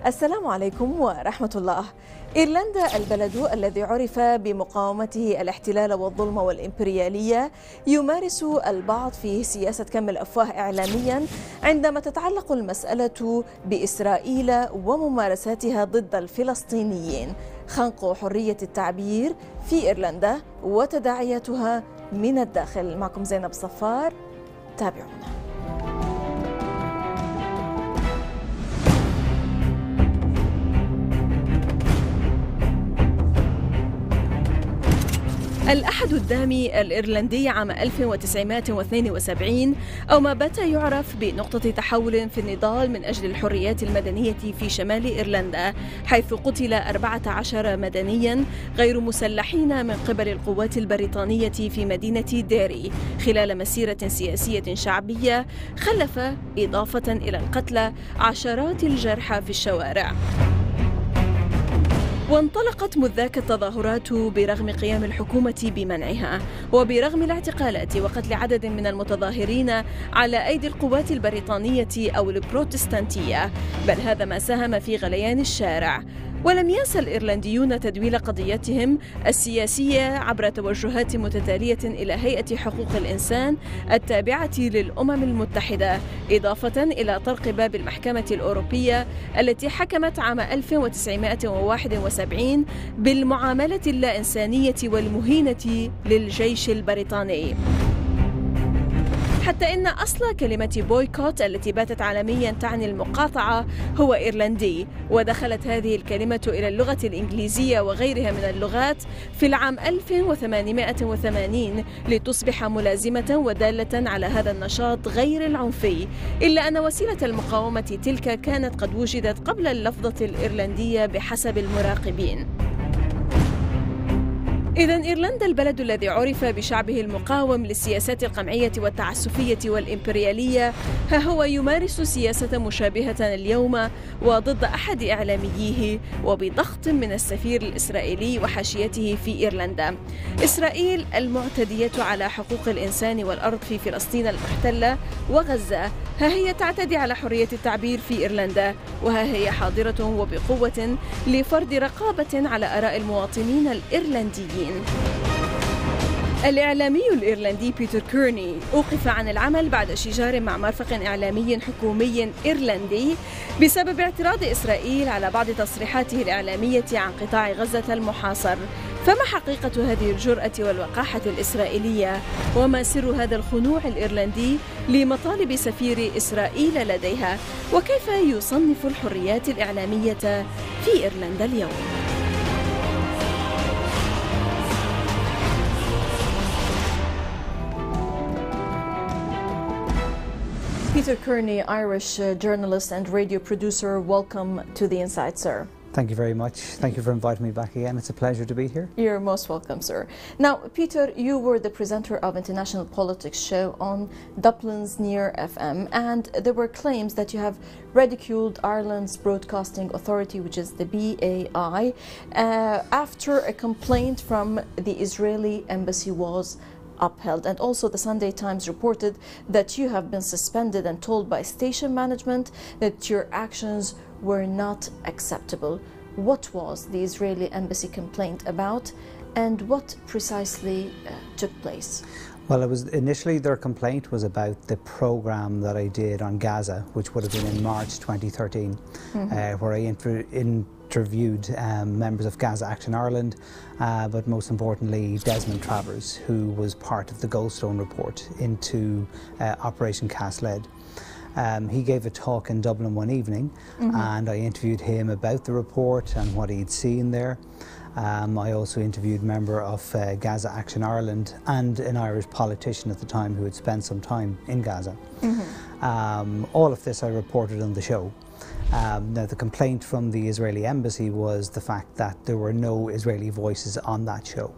السلام عليكم ورحمة الله. إيرلندا البلد الذي عرف بمقاومته الاحتلال والظلم والإمبريالية يمارس البعض في سياسة كم الأفواه إعلاميا عندما تتعلق المسألة بإسرائيل وممارساتها ضد الفلسطينيين. خنق حرية التعبير في إيرلندا وتداعياتها من الداخل. معكم زينب الصفار، تابعونا. الأحد الدامي الإيرلندي عام 1972 أو ما بات يعرف بنقطة تحول في النضال من أجل الحريات المدنية في شمال إيرلندا، حيث قتل 14 مدنيا غير مسلحين من قبل القوات البريطانية في مدينة ديري خلال مسيرة سياسية شعبية خلف إضافة إلى القتلى عشرات الجرحى في الشوارع. وانطلقت مذ ذاك التظاهرات برغم قيام الحكومة بمنعها وبرغم الاعتقالات وقتل عدد من المتظاهرين على أيدي القوات البريطانية أو البروتستانتية، بل هذا ما ساهم في غليان الشارع. ولم ينسى الإيرلنديون تدويل قضيتهم السياسية عبر توجهات متتالية إلى هيئة حقوق الإنسان التابعة للأمم المتحدة، إضافة إلى طرق باب المحكمة الأوروبية التي حكمت عام 1971 بالمعاملة اللا إنسانية والمهينة للجيش البريطاني. حتى إن أصل كلمة بويكوت التي باتت عالميا تعني المقاطعة هو إيرلندي، ودخلت هذه الكلمة إلى اللغة الإنكليزية وغيرها من اللغات في العام 1880 لتصبح ملازمة ودالة على هذا النشاط غير العنفي، إلا أن وسيلة المقاومة تلك كانت قد وجدت قبل اللفظة الإيرلندية بحسب المراقبين. إذن إيرلندا البلد الذي عرف بشعبه المقاوم للسياسات القمعية والتعسفية والإمبريالية ها هو يمارس سياسة مشابهة اليوم وضد أحد إعلامييه وبضغط من السفير الإسرائيلي وحاشيته في إيرلندا. إسرائيل المعتدية على حقوق الإنسان والأرض في فلسطين المحتلة وغزة ها هي تعتدي على حرية التعبير في إيرلندا، وها هي حاضرة وبقوة لفرض رقابة على آراء المواطنين الإيرلنديين. الإعلامي الإيرلندي بيتر كيرني أوقف عن العمل بعد شجار مع مرفق إعلامي حكومي إيرلندي بسبب اعتراض إسرائيل على بعض تصريحاته الإعلامية عن قطاع غزة المحاصر. فما حقيقة هذه الجرأة والوقاحة الإسرائيلية؟ وما سر هذا الخنوع الإيرلندي لمطالب سفير إسرائيل لديها؟ وكيف يصنف الحريات الإعلامية في إيرلندا اليوم؟ Peter Kearney, Irish journalist and radio producer, welcome to The Inside, sir. Thank you very much. Thank you for inviting me back again. It's a pleasure to be here. You're most welcome, sir. Now, Peter, you were the presenter of International Politics show on Dublin's Near FM, and there were claims that you have ridiculed Ireland's Broadcasting Authority, which is the BAI, after a complaint from the Israeli embassy was upheld. And also the Sunday Times reported that you have been suspended and told by station management that your actions were not acceptable. What was the Israeli embassy complaint about, and what precisely took place? Well, it was initially their complaint was about the program that I did on Gaza, which would have been in March 2013, where I interviewed members of Gaza Action Ireland, but most importantly Desmond Travers, who was part of the Goldstone report into Operation Cast Lead. He gave a talk in Dublin one evening, and I interviewed him about the report and what he'd seen there. I also interviewed a member of Gaza Action Ireland and an Irish politician at the time who had spent some time in Gaza. All of this I reported on the show. Now, the complaint from the Israeli embassy was the fact that there were no Israeli voices on that show.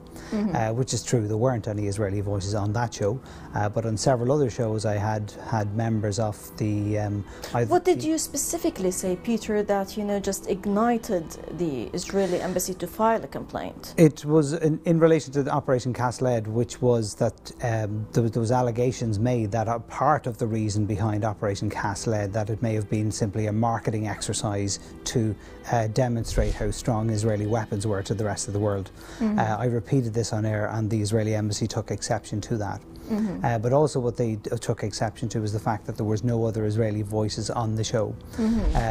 which is true. There weren't any Israeli voices on that show, but on several other shows I had members of the... what did you specifically say, Peter, that, you know, just ignited the Israeli embassy to file a complaint? It was in relation to the Operation Cast Lead, which was that there was allegations made that a part of the reason behind Operation Cast Lead, that it may have been simply a marketing exercise to demonstrate how strong Israeli weapons were to the rest of the world. I repeated this on air, and the Israeli embassy took exception to that. But also what they took exception to was the fact that there was no other Israeli voices on the show.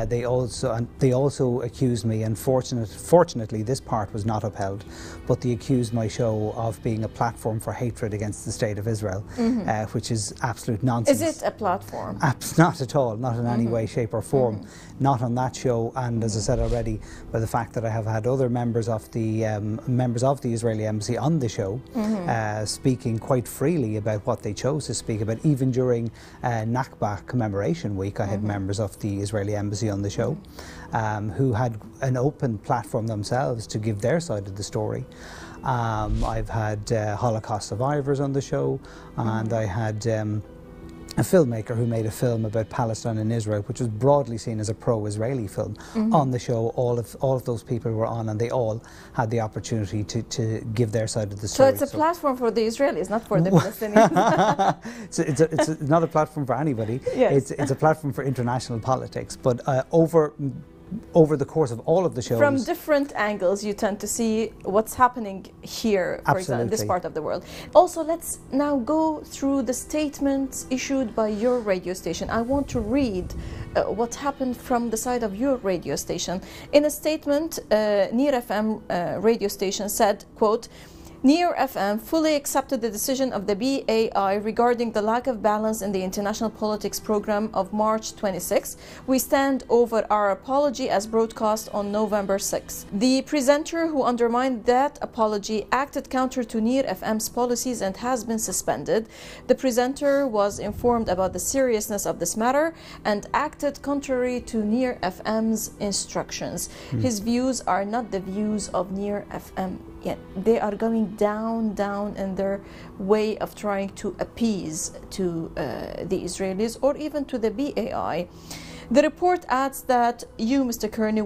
They also accused me, and fortunately this part was not upheld, but they accused my show of being a platform for hatred against the State of Israel, which is absolute nonsense. Is it a platform? Not at all, not in any way, shape or form. Not on that show, and as I said already, by the fact that I have had other members of the Israeli embassy on the show, speaking quite freely about what they chose to speak about. Even during Nakba Commemoration Week, I had members of the Israeli embassy on the show, who had an open platform themselves to give their side of the story. I've had Holocaust survivors on the show, and I had a filmmaker who made a film about Palestine and Israel, which was broadly seen as a pro-Israeli film, on the show. All of those people were on, and they all had the opportunity to give their side of the story. So it's a platform for the Israelis, not for the Palestinians. It's not a platform for anybody. Yes. It's a platform for international politics. But over the course of all of the shows, from different angles, you tend to see what's happening here, for example, in this part of the world. Also, let's now go through the statements issued by your radio station. I want to read what happened from the side of your radio station. In a statement, Near FM radio station said, quote, Near FM fully accepted the decision of the BAI regarding the lack of balance in the international politics program of March 26. We stand over our apology as broadcast on November 6. The presenter who undermined that apology acted counter to Near FM's policies and has been suspended. The presenter was informed about the seriousness of this matter and acted contrary to Near FM's instructions. His views are not the views of Near FM. Yeah, they are going down in their way of trying to appease to the Israelis or even to the BAI. The report adds that you, Mr. Kearney,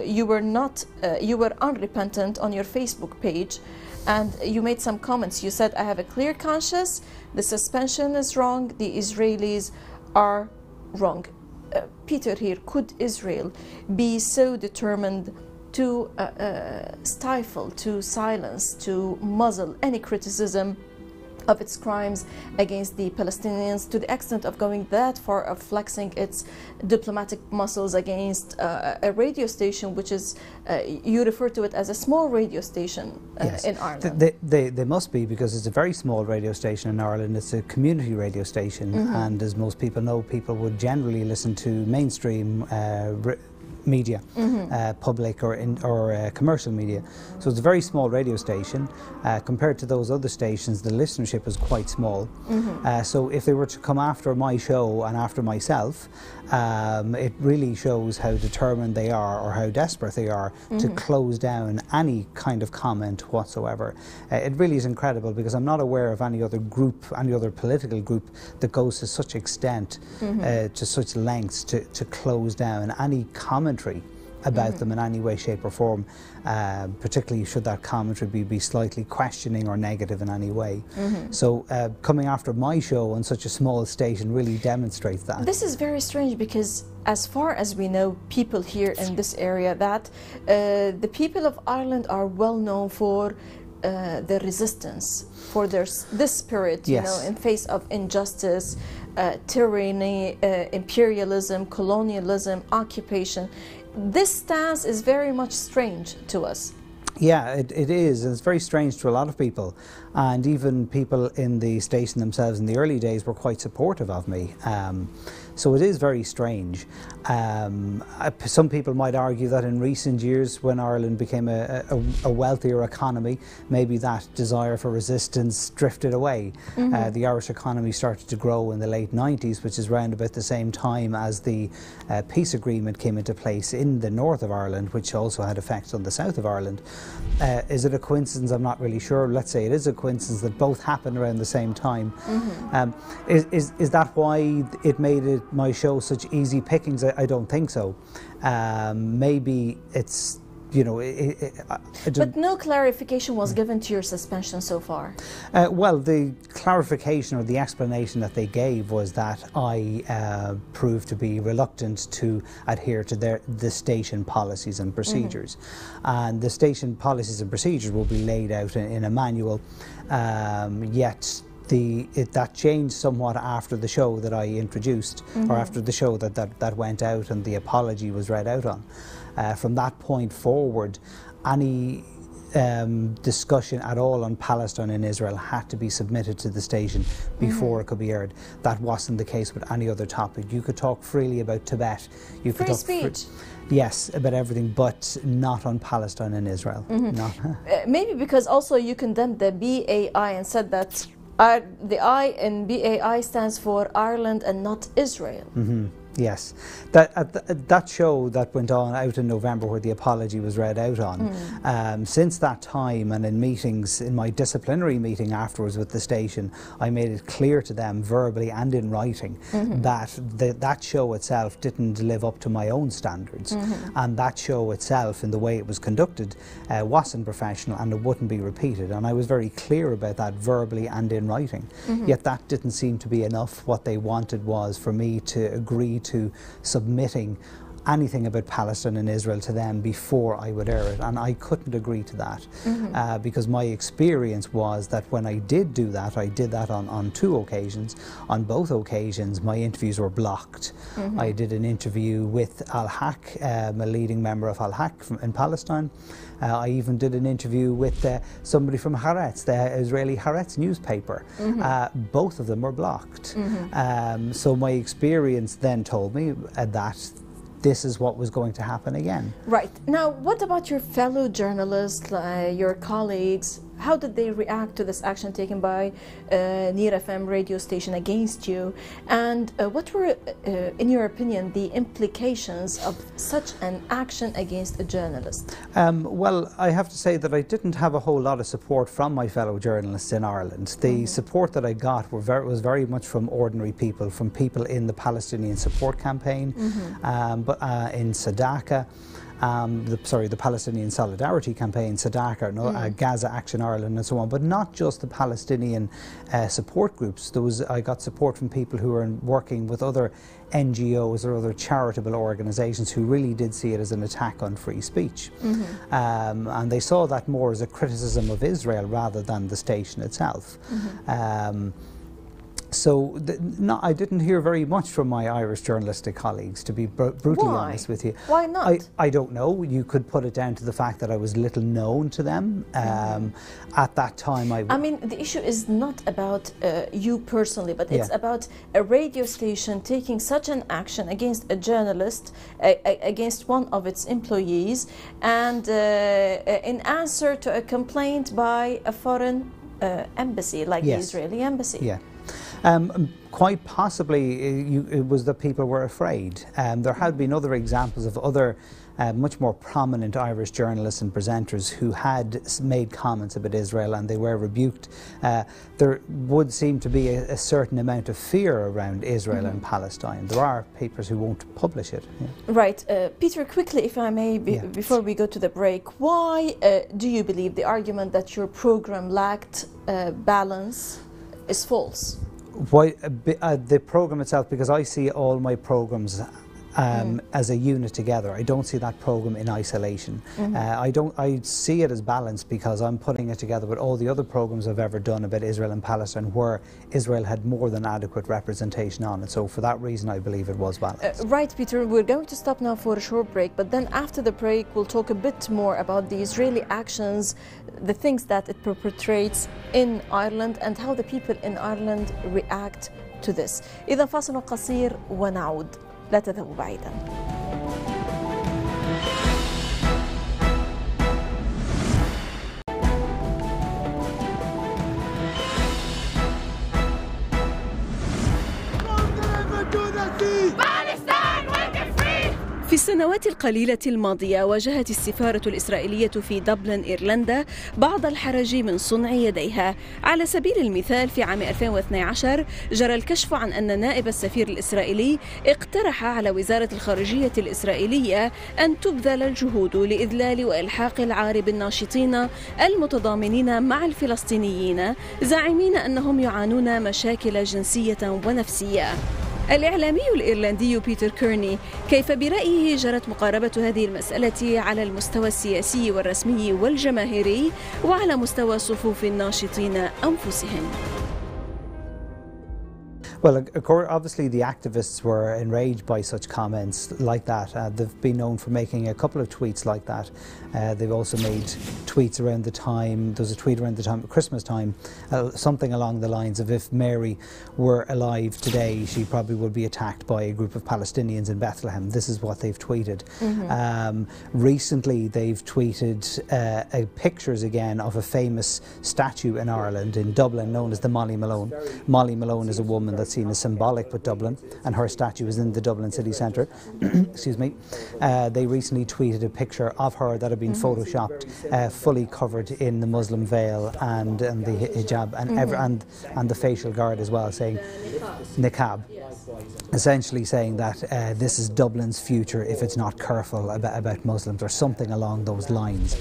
you were unrepentant on your Facebook page, and you made some comments. You said, I have a clear conscience, the suspension is wrong, the Israelis are wrong. Peter, here, could Israel be so determined to stifle, to silence, to muzzle any criticism of its crimes against the Palestinians, to the extent of going that far of flexing its diplomatic muscles against a radio station which is, you refer to it as a small radio station in Ireland? They must be, because it's a very small radio station in Ireland. It's a community radio station, and as most people know, people would generally listen to mainstream media, public or commercial media. So it's a very small radio station. Compared to those other stations, the listenership is quite small. So if they were to come after my show and after myself, it really shows how determined they are, or how desperate they are, to close down any kind of comment whatsoever. It really is incredible, because I'm not aware of any other group, any other political group that goes to such extent, to such lengths to close down any commentary about them in any way, shape or form, particularly should that commentary be slightly questioning or negative in any way. So coming after my show on such a small station really demonstrates that. This is very strange, because as far as we know, people here in this area, that the people of Ireland are well known for their resistance, for this spirit, you know, in face of injustice, tyranny, imperialism, colonialism, occupation. This stance is very much strange to us. Yeah, it is. It's very strange to a lot of people, and even people in the station themselves in the early days were quite supportive of me. So it is very strange. Some people might argue that in recent years, when Ireland became a wealthier economy, maybe that desire for resistance drifted away. The Irish economy started to grow in the late 90s, which is round about the same time as the peace agreement came into place in the north of Ireland, which also had effects on the south of Ireland. Is it a coincidence? I'm not really sure. Let's say it is a coincidence that both happened around the same time. Is that why it made my show such easy pickings? I don't think so. Maybe it's, you know, but no clarification was given to your suspension so far. Well, the clarification or the explanation that they gave was that I proved to be reluctant to adhere to the station policies and procedures. And the station policies and procedures will be laid out in a manual, yet that changed somewhat after the show that I introduced, or after the show that went out and the apology was read out on. From that point forward, any discussion at all on Palestine and Israel had to be submitted to the station before it could be aired. That wasn't the case with any other topic. You could talk freely about Tibet. You could talk speech. Yes, about everything, but not on Palestine and Israel. Maybe because also you condemned the BAI and said that the I in BAI stands for Ireland and not Israel. Yes, that show that went on out in November, where the apology was read out on, since that time and in meetings, in my disciplinary meeting afterwards with the station, I made it clear to them verbally and in writing that that show itself didn't live up to my own standards, and that show itself, in the way it was conducted, wasn't professional and it wouldn't be repeated, and I was very clear about that verbally and in writing. Yet that didn't seem to be enough. What they wanted was for me to agree to submitting anything about Palestine and Israel to them before I would air it, and I couldn't agree to that because my experience was that when I did do that, I did that on two occasions. On both occasions my interviews were blocked. I did an interview with Al-Haq, a leading member of Al-Haq in Palestine. I even did an interview with somebody from Haaretz, the Israeli Haaretz newspaper. Both of them were blocked. So my experience then told me that this is what was going to happen again. Right. Now, what about your fellow journalists, your colleagues? How did they react to this action taken by Near FM radio station against you? And what were, in your opinion, the implications of such an action against a journalist? Well, I have to say that I didn't have a whole lot of support from my fellow journalists in Ireland. The support that I got was very much from ordinary people, from people in the Palestinian support campaign, but in Sadaka. The Palestinian Solidarity Campaign, Sadaka, Gaza Action Ireland and so on, but not just the Palestinian support groups. I got support from people who are working with other NGOs or other charitable organisations who really did see it as an attack on free speech. And they saw that more as a criticism of Israel rather than the station itself. So I didn't hear very much from my Irish journalistic colleagues, to be brutally honest with you. Why not? I don't know. You could put it down to the fact that I was little known to them. At that time, I mean, the issue is not about you personally, but it's about a radio station taking such an action against a journalist, against one of its employees, and in answer to a complaint by a foreign embassy, like the Israeli embassy. Quite possibly it was that people were afraid. There had been other examples of other much more prominent Irish journalists and presenters who had made comments about Israel and they were rebuked. There would seem to be a certain amount of fear around Israel and Palestine. There are papers who won't publish it. Right. Peter, quickly, if I may, before we go to the break, why do you believe the argument that your program lacked balance is false? Why the program itself, because I see all my programs as a unit together. I don't see that program in isolation. I see it as balanced because I'm putting it together with all the other programs I've ever done about Israel and Palestine where Israel had more than adequate representation on it. So for that reason I believe it was balanced. Right, Peter, we're going to stop now for a short break, but then after the break we'll talk a bit more about the Israeli actions, the things that it perpetrates in Ireland and how the people in Ireland react to this. إذا فاصل قصير ونعود، لا تذهبوا بعيدا. في السنوات القليلة الماضية واجهت السفارة الإسرائيلية في دبلن إيرلندا بعض الحرج من صنع يديها. على سبيل المثال في عام 2012 جرى الكشف عن أن نائب السفير الإسرائيلي اقترح على وزارة الخارجية الإسرائيلية أن تبذل الجهود لإذلال وإلحاق العار بالناشطين المتضامنين مع الفلسطينيين، زاعمين أنهم يعانون مشاكل جنسية ونفسية. الإعلامي الإيرلندي بيتر كيرني كيف برأيه جرت مقاربة هذه المسألة على المستوى السياسي والرسمي والجماهيري وعلى مستوى صفوف الناشطين أنفسهم. Well, obviously the activists were enraged by such comments like that. They've been known for making a couple of tweets like that. They've also made tweets around the time, there was a tweet around the time of Christmas time, something along the lines of if Mary were alive today, she probably would be attacked by a group of Palestinians in Bethlehem. This is what they've tweeted. Recently they've tweeted pictures again of a famous statue in Ireland, in Dublin, known as the Molly Malone. Molly Malone is a woman that's seen as symbolic with Dublin, and her statue is in the Dublin city centre. Excuse me. They recently tweeted a picture of her that had been photoshopped, fully covered in the Muslim veil and the hijab and the facial guard as well, saying niqab, essentially saying that this is Dublin's future if it's not careful about Muslims, or something along those lines.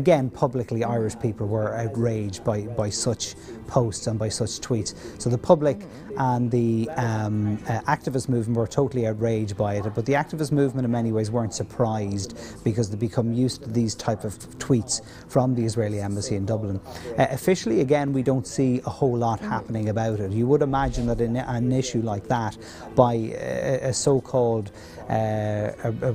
Again, publicly, Irish people were outraged by such posts and by such tweets. So the public and the activist movement were totally outraged by it, but the activist movement in many ways weren't surprised because they become used to these type of tweets from the Israeli embassy in Dublin. Officially, again, we don't see a whole lot happening about it. You would imagine that in an issue like that, by a so-called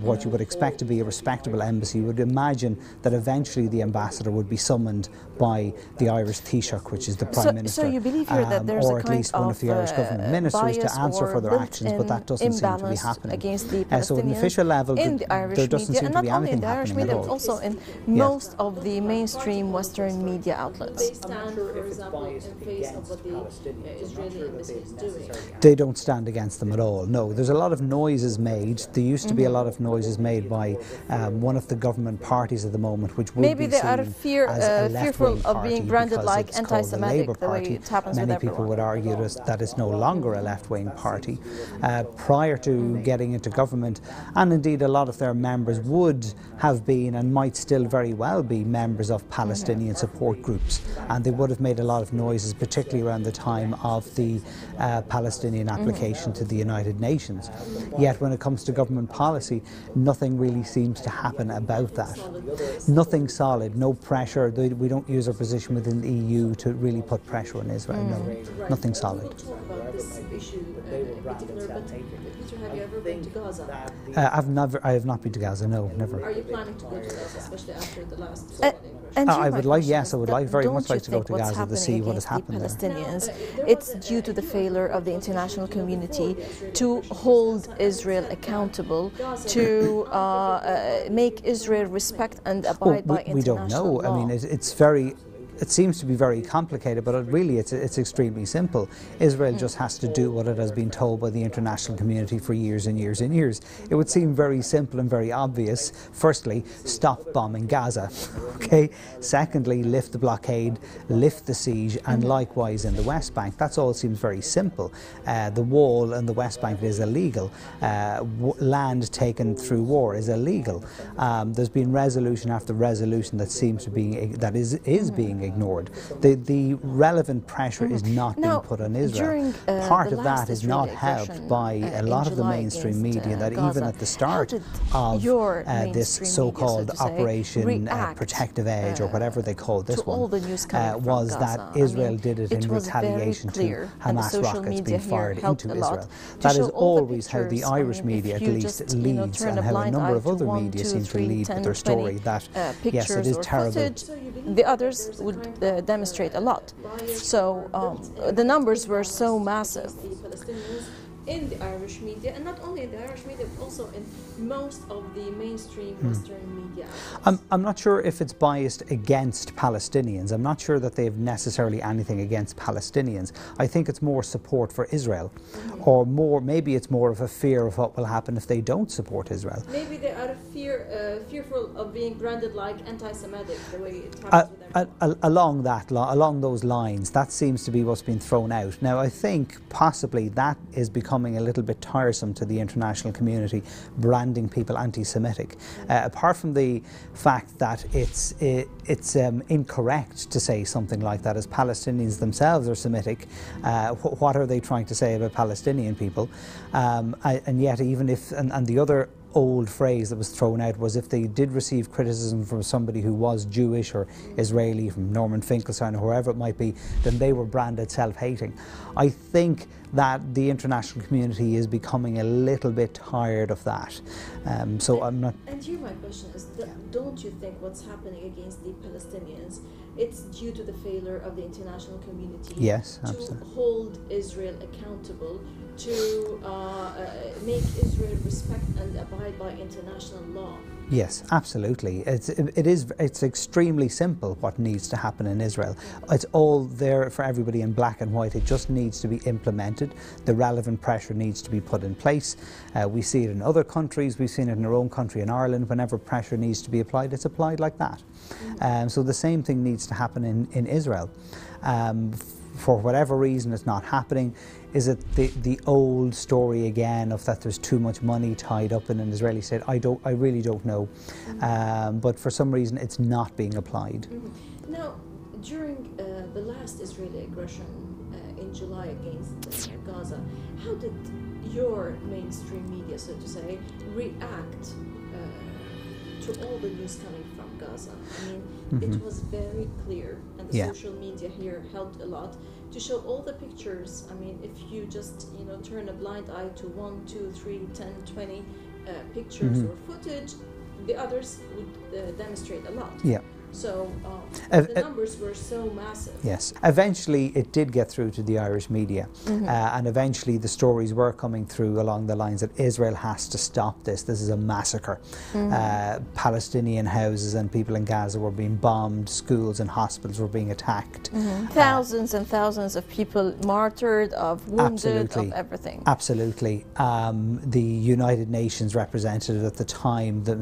what you would expect to be a respectable embassy, you would imagine that eventually the ambassador would be summoned by the Irish Taoiseach, which is the Prime Minister, so you believe here that there's or a at kind least one of the Irish government ministers to answer for their actions, but that doesn't seem to be happening. So at an official level, there doesn't seem to be anything happening at all. But also in most of the mainstream Western media outlets. They stand, for example, in face of what the Israeli embassy is doing. They don't stand against them at all. No, there's a lot of noises made. There used to be a lot of noises made by one of the government parties at the moment, which would maybe be they seen are as a fearful of being branded like anti-Semitic, the way it happens with Many people would argue that it's no longer a left-wing party. Prior to getting into government, and indeed a lot of their members would have been and might still very well be members of Palestinian support groups, and they would have made a lot of noises, particularly around the time of the Palestinian application to the United Nations. Yet when it comes to government policy, nothing really seems to happen about that. Nothing solid, no pressure. We don't use our position within the EU to really put pressure on Israel. No, nothing solid. Have you ever been to Gaza? I have not been to Gaza. No, never. Are you planning to go to Gaza, especially after the last? I would like, yes, I would like very much like to go to Gaza to see what has happened there. Palestinians, it's due to the failure of the international community to hold Israel accountable, to make Israel respect and abide by international law. We don't know. I mean, it seems to be very complicated, but really it's extremely simple. Israel just has to do what it has been told by the international community for years and years and years. It would seem very simple and very obvious. Firstly, stop bombing Gaza. Okay. Secondly, lift the blockade, lift the siege, and likewise in the West Bank. That's all seems very simple. The wall in the West Bank is illegal. Land taken through war is illegal. There's been resolution after resolution that seems to be is being ignored. The relevant pressure is not being put on Israel. Part of that is not helped by a lot of the mainstream media that even at the start of this so-called Operation Protective Edge, or whatever they called this one, was that Israel did it in retaliation to Hamas rockets being fired into Israel. That is always how the Irish media at least leads, and how a number of other media seem to lead with their story, that yes, it is terrible. the others would demonstrate a lot. So the numbers were so massive. In the Irish media, and not only in the Irish media, but also in most of the mainstream Western media. I'm not sure if it's biased against Palestinians. I'm not sure that they have necessarily anything against Palestinians. I think it's more support for Israel, or maybe it's more of a fear of what will happen if they don't support Israel. Maybe they are fearful of being branded like anti-Semitic, the way it happens with everyone. Along those lines, that seems to be what's been thrown out. Now, I think possibly that is becoming a little bit tiresome to the international community, branding people anti-Semitic. Apart from the fact that it's incorrect to say something like that, as Palestinians themselves are Semitic, what are they trying to say about Palestinian people? And yet, even if, and the other old phrase that was thrown out was if they did receive criticism from somebody who was Jewish or Israeli, from Norman Finkelstein or whoever it might be, then they were branded self-hating. I think that the international community is becoming a little bit tired of that. So I'm not... And here my question is, don't you think what's happening against the Palestinians, it's due to the failure of the international community to hold Israel accountable, to make Israel respect and abide by international law? Yes, absolutely. It's extremely simple what needs to happen in Israel. It's all there for everybody in black and white. It just needs to be implemented. The relevant pressure needs to be put in place. We see it in other countries. We've seen it in our own country, in Ireland. Whenever pressure needs to be applied, it's applied like that. So the same thing needs to happen in Israel. For whatever reason it's not happening. Is it the old story again of that there's too much money tied up in an Israeli state? I really don't know. But for some reason it's not being applied. Now, during the last Israeli aggression in July against Gaza, how did your mainstream media, so to say, react to all the news coming from Gaza? I mean, it was very clear, and the social media here helped a lot to show all the pictures. I mean, if you just, turn a blind eye to 1, 2, 3, 10, 20 pictures or footage, the others would demonstrate a lot. Yeah. So the numbers were so massive. Yes. Eventually it did get through to the Irish media, and eventually the stories were coming through along the lines that Israel has to stop this. This is a massacre. Palestinian houses and people in Gaza were being bombed. Schools and hospitals were being attacked. Thousands and thousands of people martyred, of wounded, of everything. Absolutely. The United Nations representative at the time, the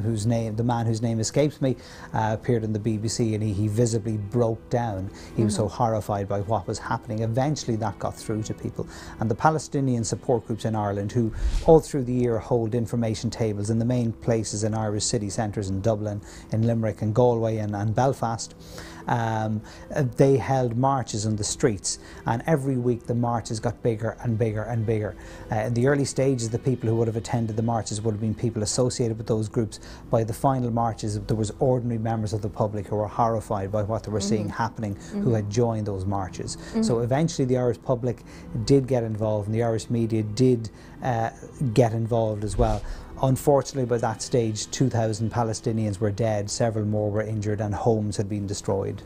man whose name escapes me, appeared in the BBC, and he visibly broke down. He was so horrified by what was happening. Eventually that got through to people, and the Palestinian support groups in Ireland, who all through the year hold information tables in the main places in Irish city centres, in Dublin, in Limerick and Galway and Belfast, they held marches on the streets, and every week the marches got bigger and bigger and bigger. In the early stages, the people who would have attended the marches would have been people associated with those groups. By the final marches, there was ordinary members of the public who were horrified by what they were seeing happening, who had joined those marches. So eventually the Irish public did get involved, and the Irish media did get involved as well. Unfortunately, by that stage, 2,000 Palestinians were dead, several more were injured, and homes had been destroyed.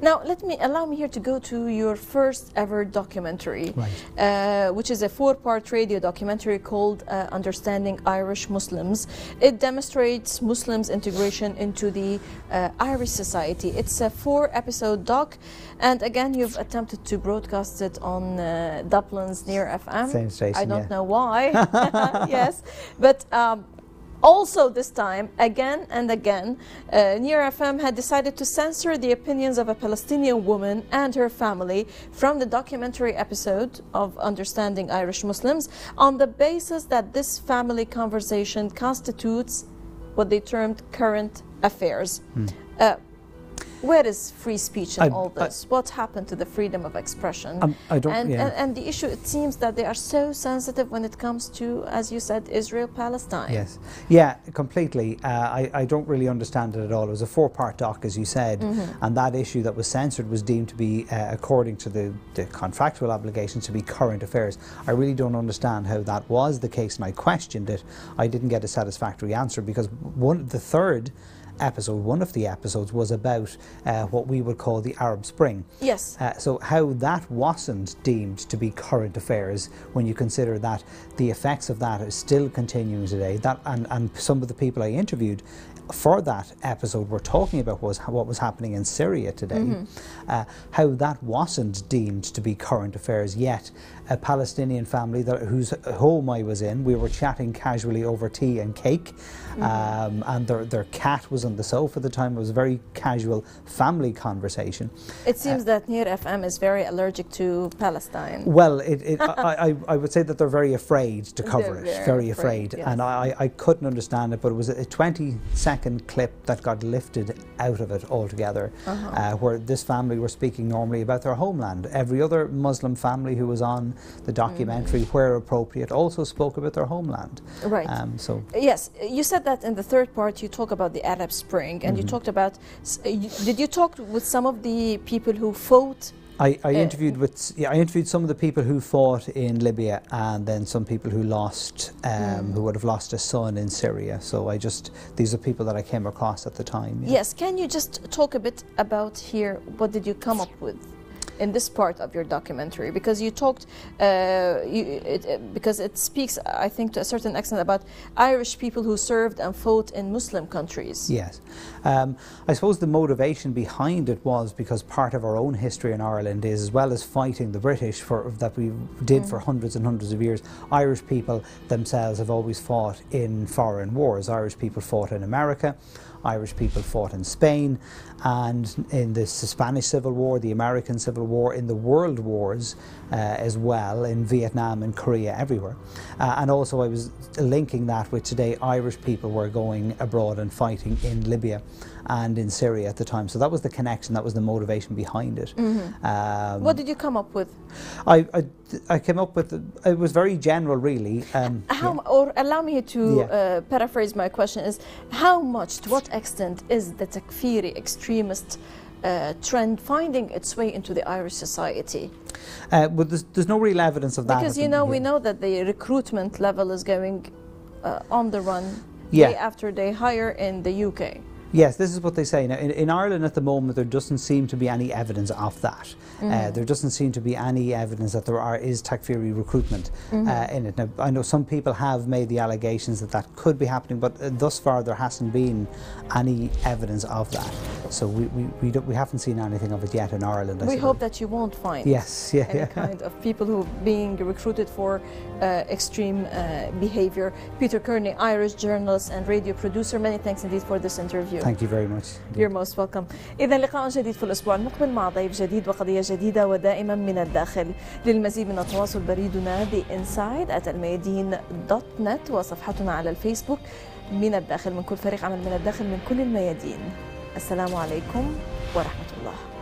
Now, allow me here to go to your first ever documentary, which is a 4-part radio documentary called Understanding Irish Muslims. It demonstrates Muslims' integration into the Irish society. It's a 4-episode doc, and again, you've attempted to broadcast it on Dublin's Near FM. Same station, I don't know why. Yes, but also this time, again and again, Near FM had decided to censor the opinions of a Palestinian woman and her family from the documentary episode of Understanding Irish Muslims on the basis that this family conversation constitutes what they termed current affairs. Where is free speech in all this? What happened to the freedom of expression? And the issue, it seems that they are so sensitive when it comes to, as you said, Israel-Palestine. Yes. Yeah, completely. I don't really understand it at all. It was a 4-part doc, as you said, and that issue that was censored was deemed to be, according to the contractual obligations, to be current affairs. I really don't understand how that was the case, and I questioned it. I didn't get a satisfactory answer, because the third episode, one of the episodes, was about what we would call the Arab Spring. Yes. So how that wasn't deemed to be current affairs when you consider that the effects of that are still continuing today. That and some of the people I interviewed for that episode were talking about what was happening in Syria today, how that wasn't deemed to be current affairs, yet a Palestinian family whose home I was in, we were chatting casually over tea and cake, and their cat was on the sofa at the time. It was a very casual family conversation. It seems that Near FM is very allergic to Palestine. Well, I would say that they're very afraid to cover it, very afraid. Yes. And I couldn't understand it, but it was a 20-second clip that got lifted out of it altogether, where this family were speaking normally about their homeland. Every other Muslim family who was on the documentary, where appropriate, also spoke about their homeland. Right. Yes, you said that in the third part you talk about the Arab Spring, and you talked about, did you talk with some of the people who fought? I interviewed some of the people who fought in Libya, and then some people who lost, who would have lost a son in Syria. So these are people that I came across at the time. Yeah. Yes, can you just talk a bit about here, what did you come up with in this part of your documentary? Because you talked, because it speaks, I think, to a certain extent about Irish people who served and fought in Muslim countries. Yes. I suppose the motivation behind it was because part of our own history in Ireland is, as well as fighting the British that we did for hundreds and hundreds of years, Irish people themselves have always fought in foreign wars. Irish people fought in America, Irish people fought in Spain, and in the Spanish Civil War, the American Civil War, in the World Wars as well, in Vietnam and Korea, everywhere. And also I was linking that with today Irish people were going abroad and fighting in Libya and in Syria at the time. So that was the connection, that was the motivation behind it. What did you come up with? I came up with, it was very general really. Or allow me to paraphrase my question, is how much, to what extent is the takfiri extremist trend finding its way into the Irish society? But there's no real evidence of that. Because we know that the recruitment level is going on the run day after day higher in the UK. Yes, this is what they say. Now, in Ireland at the moment, there doesn't seem to be any evidence of that. There doesn't seem to be any evidence that there is takfiri recruitment in it. Now, I know some people have made the allegations that could be happening, but thus far there hasn't been any evidence of that. So we haven't seen anything of it yet in Ireland. We hope that you won't find any kind of people who are being recruited for extreme behavior. Peter Kearney, Irish journalist and radio producer, many thanks indeed for this interview. Thank you very much. You're most welcome. إذا لقاء جديد في الأسبوع المقبل مع ضيف جديد وقضية جديدة ودائما من الداخل. للمزيد من التواصل بريدنا theinside@almayadeen.net وصفحتنا على الفيسبوك من الداخل، من كل فريق عمل من الداخل من كل الميادين. السلام عليكم ورحمة الله.